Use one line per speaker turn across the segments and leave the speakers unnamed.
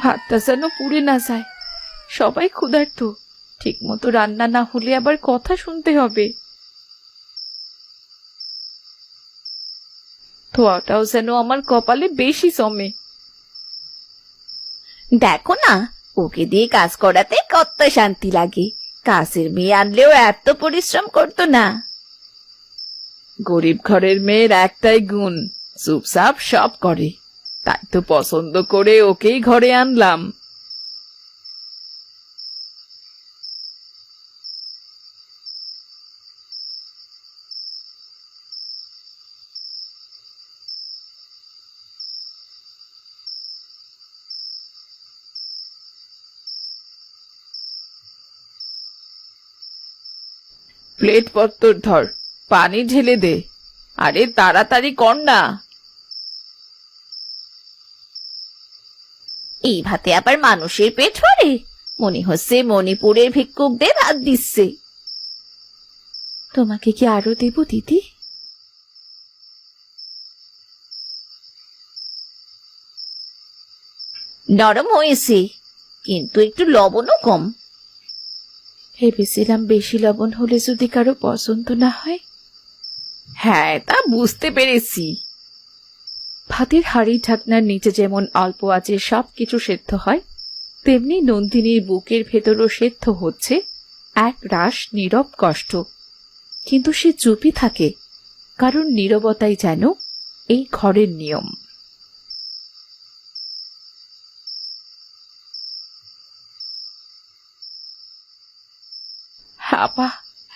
ভাতটা যেন পুড়ে না যায়। সবাই ক্ষুধার্ত, ঠিক মতো রান্না না হলে আবার কথা শুনতে হবে। ধোয়াটাও যেন আমার কপালে বেশি জমে।
দেখো না, ওকে দিয়ে কাজ করাতে কত শান্তি লাগে। কাজের মেয়ে আনলেও এত পরিশ্রম করতো না।
গরিব ঘরের মেয়ের একটাই গুণ, চুপচাপ সব করে। তাই তো পছন্দ করে ওকেই ঘরে আনলাম। প্লেট পত্তর ধর, পানি ঢেলে দে। আরে তাড়াতাড়ি কর না।
এই ভাতে আবার মানুষের পেট ভরে? মনে হচ্ছে মণিপুরের ভিক্ষুকদের ভাত দিচ্ছে।
তোমাকে কি আরো দেব দিদি?
নরম হয়েছে, কিন্তু একটু লবণও কম।
ভেবেছিলাম বেশি লবণ হলে যদি কারো পছন্দ না হয়। হ্যাঁ, তা বুঝতে পেরেছি। ভাতের হাঁড়ি ঢাকনার নিচে যেমন অল্প আঁচে সবকিছু সেদ্ধ হয়, তেমনি নন্দিনীর বুকের ভেতরও সেদ্ধ হচ্ছে এক রাশ নীরব কষ্ট। কিন্তু সে চুপই থাকে, কারণ নীরবতাই যেন এই ঘরের নিয়ম। আপা,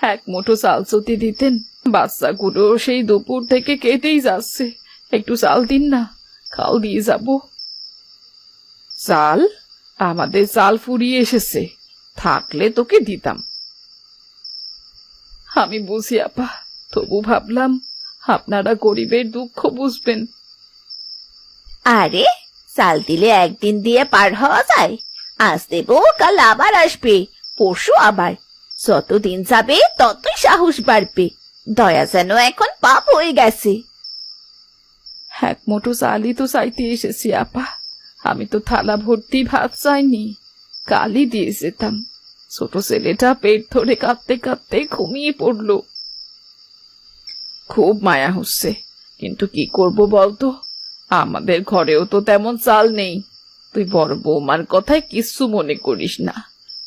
এক মুঠো চাল যদি দিতেন। বাচ্চাগুলো সেই দুপুর থেকে কেটেই যাচ্ছে, একটু চাল দিন না, খাল দিয়ে যাব। চাল? আমাদের চাল ফুরিয়ে এসেছে, থাকলে তোকে দিতাম। আমি বুঝি আপা, তবু ভাবলাম আপনারা গরিবের দুঃখ বুঝবেন।
আরে, চাল দিলে একদিন দিয়ে পার হওয়া যায়? আজ দেবো, কাল আবার আসবে, পরশু আবার। যতদিন যাবে ততই সাহস বাড়বে। দয়া যেন এখন পাপ হয়ে গেছে।
এক মুঠো চালই তো চাইতে এসেছি আপা। আমি তো থালা ভর্তি ভাত চাইনি, কালই দিয়ে যেতাম। ছোট ছেলেটা পেট ধরে কাঁদতে কাঁদতে ঘুমিয়ে পড়ল। খুব মায়া হচ্ছে, কিন্তু কি করব বলতো? আমাদের ঘরেও তো তেমন চাল নেই। তুই বড় বৌমার কথায় কিচ্ছু মনে করিস না,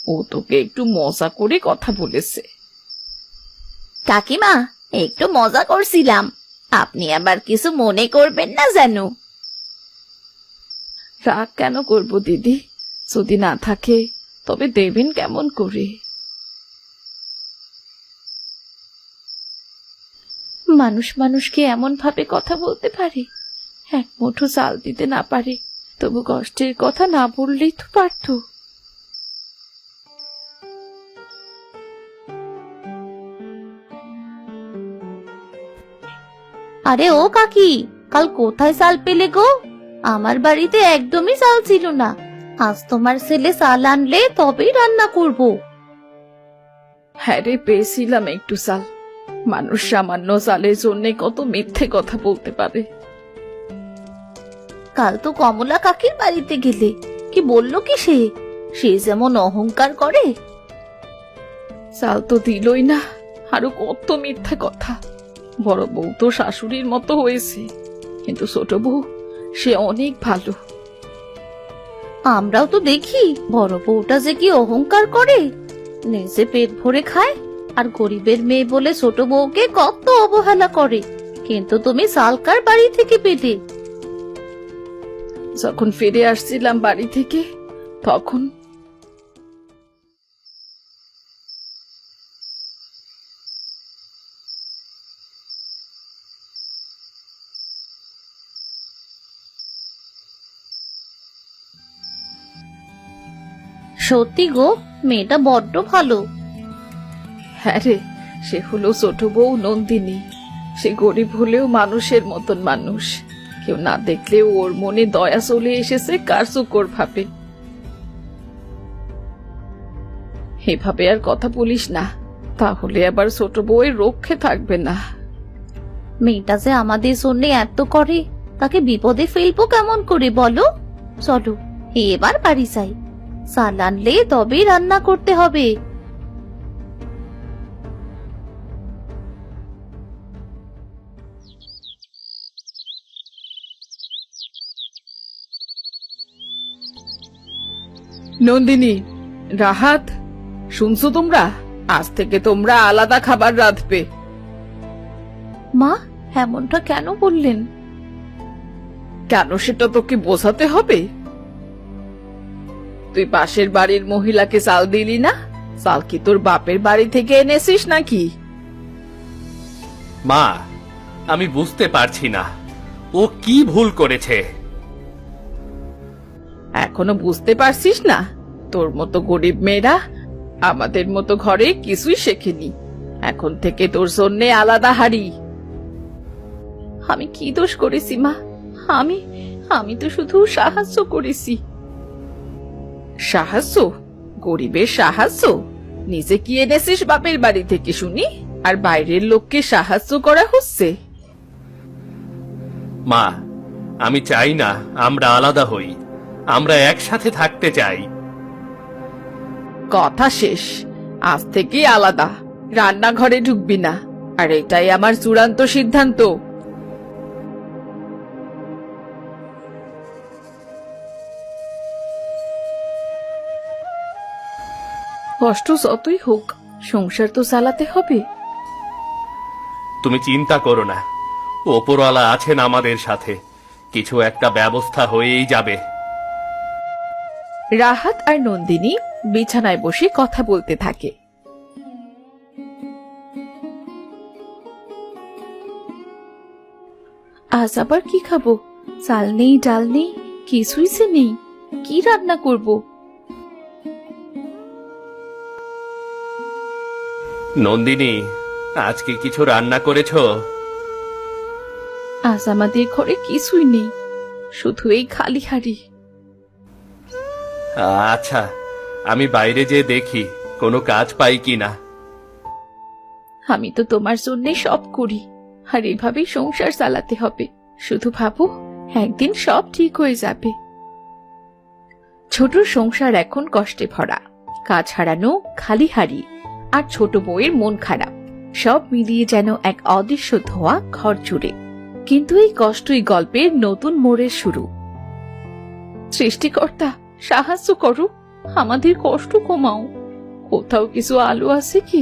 ও তোকে একটু মজা করে কথা বলেছে।
কাকিমা, একটু মজা করছিলাম, আপনি আবার কিছু মনে করবেন না যেন।
রাগ কেন করব দিদি? যদি না থাকে তবে দেবেন কেমন করে? মানুষ মানুষকে এমন ভাবে কথা বলতে পারে? এক মুঠো চাল দিতে না পারে, তবু কষ্টের কথা না বললেই তো পারত।
আরে ও কাকি, কাল কোথায় চাল পেলে গো? আমার বাড়িতে একদমই চাল ছিল না। আজ তোমার ছেলে চাল আনলে তবেই রান্না করব।
হ্যাঁ রে, পেয়েছিলাম একটু চাল। মানুষ সামান্য চালের জন্য কত মিথ্যে কথা বলতে পারে।
কাল তো কমলা কাকির বাড়িতে গেলে, কি বললো কি সে? সে যেমন অহংকার করে।
চাল তো দিলই না, আরো কত মিথ্যে কথা। বড় বউ তো শাশুড়ির মতো হয়েছে, কিন্তু ছোট বউ সে অনেক ভালো।
আমরাও তো দেখি বড় বউটা যে কি অহংকার করে, নিজে পেট ভরে খায়, আর গরিবের মেয়ে বলে ছোট বউকে কত অবহেলা করে। কিন্তু তুমি সালকার বাড়ি থেকে পেলে।
যখন ফিরে আসছিলাম বাড়ি থেকে, তখন
সত্যি গো, মেয়েটা বড্ড ভালো।
হ্যাঁ রে, সে হলো ছোট বউ নন্দিনী। সে গরিব হলেও মানুষের মতন মানুষ। কেউ না দেখলেও ওর মনে দয়া চলে এসেছে কার্যকর ভাবে। এভাবে আর কথা বলিস না, তাহলে আবার ছোট বউয়ের রক্ষে থাকবে না।
মেয়েটা যে আমাদের জন্য এত করে, তাকে বিপদে ফেলবো কেমন করে বলো? চলো এবার বাড়ি যাই, চাল আনলে তবেই রান্না করতে হবে।
নন্দিনী, রাহাত, শুনছো তোমরা? আজ থেকে তোমরা আলাদা খাবার রাঁধবে।
মা, এমনটা কেন বললেন?
কেন সেটা তোকে বোঝাতে হবে? তুই পাশের বাড়ির মহিলাকে চাল দিলি না? চাল কি তোর বাপের বাড়ি থেকে এনেছিস নাকি?
মা, আমি বুঝতে পারছি না ও কি ভুল করেছে।
এখনো বুঝতে পারছিস না? তোর মতো গরিব মেয়েরা আমাদের মতো ঘরে কিছুই শেখেনি। এখন থেকে তোর জন্যে আলাদা হাড়ি। আমি কি দোষ করেছি মা? আমি তো শুধু সাহায্য করেছি। সাহায্য? গরিবের সাহায্য? নিজে কি এনেছিস বাপের বাড়ি থেকে শুনি, আর বাইরের লোককে সাহায্য করা হচ্ছে?
মা, আমি চাই না আমরা আলাদা হই, আমরা একসাথে থাকতে চাই।
কথা শেষ। আজ থেকে আলাদা, রান্নাঘরে ঢুকবি না, আর এটাই আমার চূড়ান্ত সিদ্ধান্ত। কষ্ট যতই হোক, সংসার তো চালাতে হবে।
তুমি চিন্তা করো না, ওপরওয়ালা আছেন আমাদের সাথে, কিছু একটা ব্যবস্থা হয়েই যাবে।
রাহাত আর নন্দিনী বিছানায় বসে কথা বলতে থাকে। আজ আবার কি খাবো? চাল নেই, ডাল নেই, কিছুই সে নেই। কি রান্না করব?
নন্দিনী, আজকে কিছু রান্না করেছো?
আজ আমাদের ঘরে কিছুই নেই, শুধু এই খালি হাড়ি।
আচ্ছা, আমি বাইরে যেয়ে দেখি কোনো কাজ পাই কিনা।
আমি তো তোমার জন্য সব করি, আর এভাবেই সংসার চালাতে হবে। শুধু ভাবো, একদিন সব ঠিক হয়ে যাবে। ছোট সংসার এখন কষ্টে ভরা, কাজ হারানো, খালি হাড়ি, আর ছোট বউয়ের মন খারাপ, সব মিলিয়ে যেন এক অদৃশ্য ধোঁয়া ঘর জুড়ে। কিন্তু এই কষ্টই গল্পের নতুন মোড়ের শুরু। সৃষ্টিকর্তা, সাহায্য করো, আমাদের কষ্ট কমাও। কোথাও কিছু আলো আছে কি?